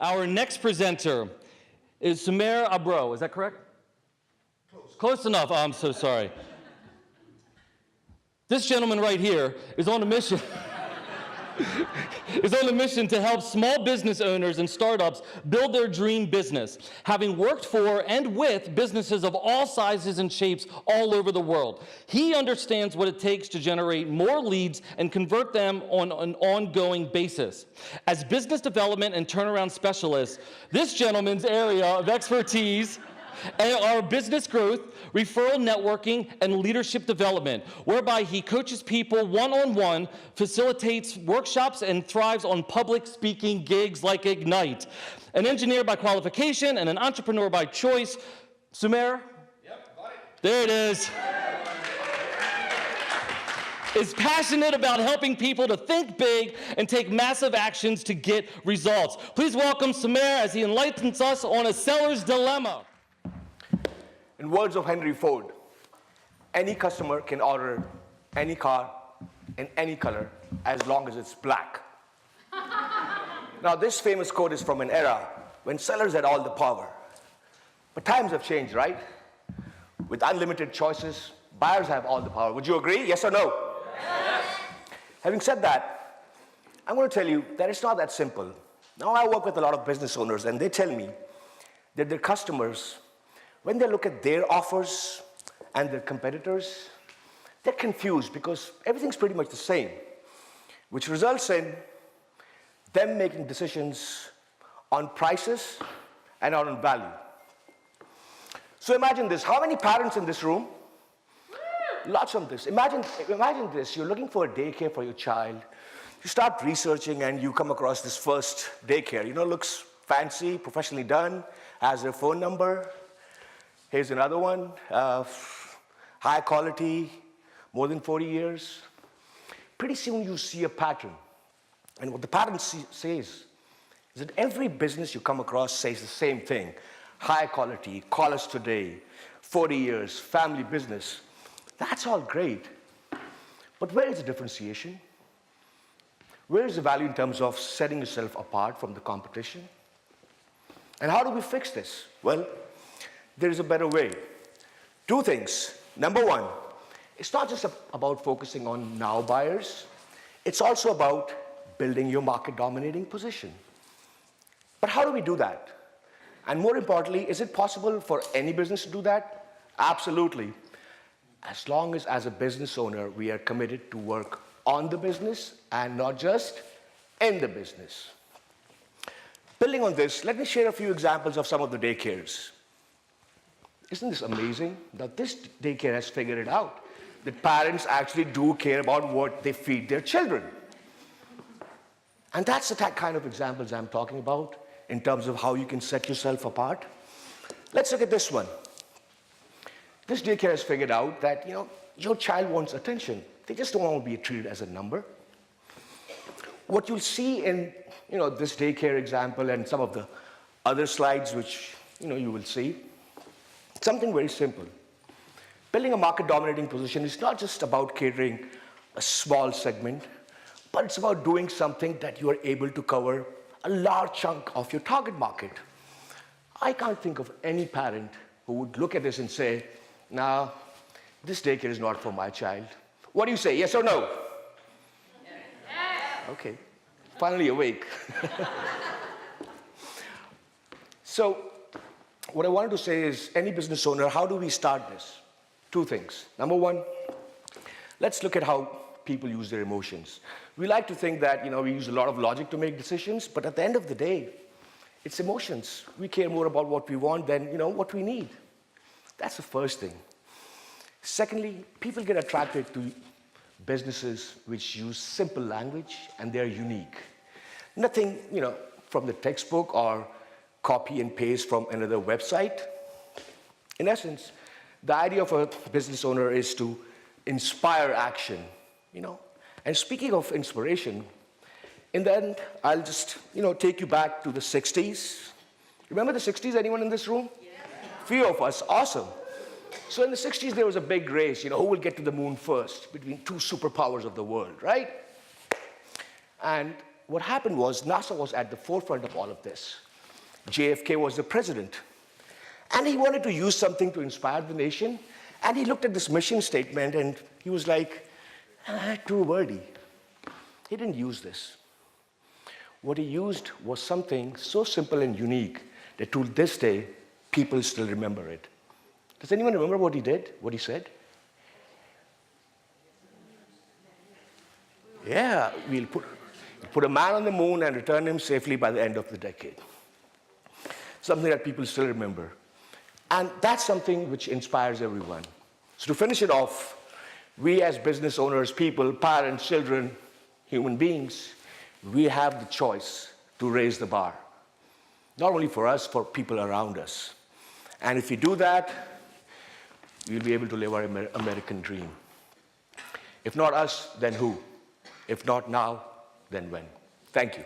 Our next presenter is Sumair Abro. Is that correct? Close enough. Oh, I'm so sorry. This gentleman right here is on a mission. is on a mission to help small business owners and startups build their dream business, having worked for and with businesses of all sizes and shapes all over the world. He understands what it takes to generate more leads and convert them on an ongoing basis. As business development and turnaround specialist, this gentleman's area of expertise are business growth, referral networking, and leadership development, whereby he coaches people one-on-one, facilitates workshops, and thrives on public speaking gigs like Ignite. An engineer by qualification and an entrepreneur by choice, Sumair? Yep, got it. There it is. Is passionate about helping people to think big and take massive actions to get results. Please welcome Sumair as he enlightens us on a seller's dilemma. In words of Henry Ford, any customer can order any car in any color as long as it's black. Now, this famous quote is from an era when sellers had all the power. But times have changed, right? With unlimited choices, buyers have all the power. Would you agree? Yes or no? Yes. Having said that, I'm going to tell you that it's not that simple. Now, I work with a lot of business owners, and they tell me that their customers, when they look at their offers and their competitors, they're confused because everything's pretty much the same, which results in them making decisions on prices and on value. So imagine this. How many parents in this room? Lots of this. Imagine this. You're looking for a daycare for your child. You start researching and you come across this first daycare. You know, looks fancy, professionally done, has their phone number. Here's another one, high quality, more than 40 years. Pretty soon you see a pattern. And what the pattern says is that every business you come across says the same thing. High quality, call us today, 40 years, family business. That's all great. But where is the differentiation? Where is the value in terms of setting yourself apart from the competition? And how do we fix this? Well, there is a better way. Two things. Number one, it's not just about focusing on now buyers. It's also about building your market dominating position. But how do we do that? And more importantly, is it possible for any business to do that? Absolutely. As long as a business owner, we are committed to work on the business and not just in the business. Building on this, let me share a few examples of some of the daycares. Isn't this amazing that this daycare has figured it out? That parents actually do care about what they feed their children. And that's the kind of examples I'm talking about in terms of how you can set yourself apart. Let's look at this one. This daycare has figured out that, your child wants attention. They just don't want to be treated as a number. What you'll see in, this daycare example and some of the other slides which, you will see, something very simple. Building a market dominating position is not just about catering a small segment, but it's about doing something that you are able to cover a large chunk of your target market. I can't think of any parent who would look at this and say, nah, this daycare is not for my child. What do you say, yes or no? Yes. Okay, finally awake. So, what I wanted to say is, any business owner, how do we start this? Two things. Number one, let's look at how people use their emotions. We like to think that, we use a lot of logic to make decisions, but at the end of the day, it's emotions. We care more about what we want than, what we need. That's the first thing. Secondly, people get attracted to businesses which use simple language and they're unique. Nothing, from the textbook or copy and paste from another website. In essence, the idea of a business owner is to inspire action, And speaking of inspiration, in the end, I'll just, take you back to the 60s. Remember the 60s, anyone in this room? Yeah. Few of us, awesome. So in the 60s, there was a big race, who will get to the moon first between two superpowers of the world, right? And what happened was NASA was at the forefront of all of this. JFK was the president. And he wanted to use something to inspire the nation. And he looked at this mission statement and he was like, too wordy. He didn't use this. What he used was something so simple and unique that to this day, people still remember it. Does anyone remember what he did, what he said? Yeah, we'll put a man on the moon and return him safely by the end of the decade. Something that people still remember. And that's something which inspires everyone. So to finish it off, we as business owners, people, parents, children, human beings, we have the choice to raise the bar. Not only for us, for people around us. And if we do that, we'll be able to live our American dream. If not us, then who? If not now, then when? Thank you.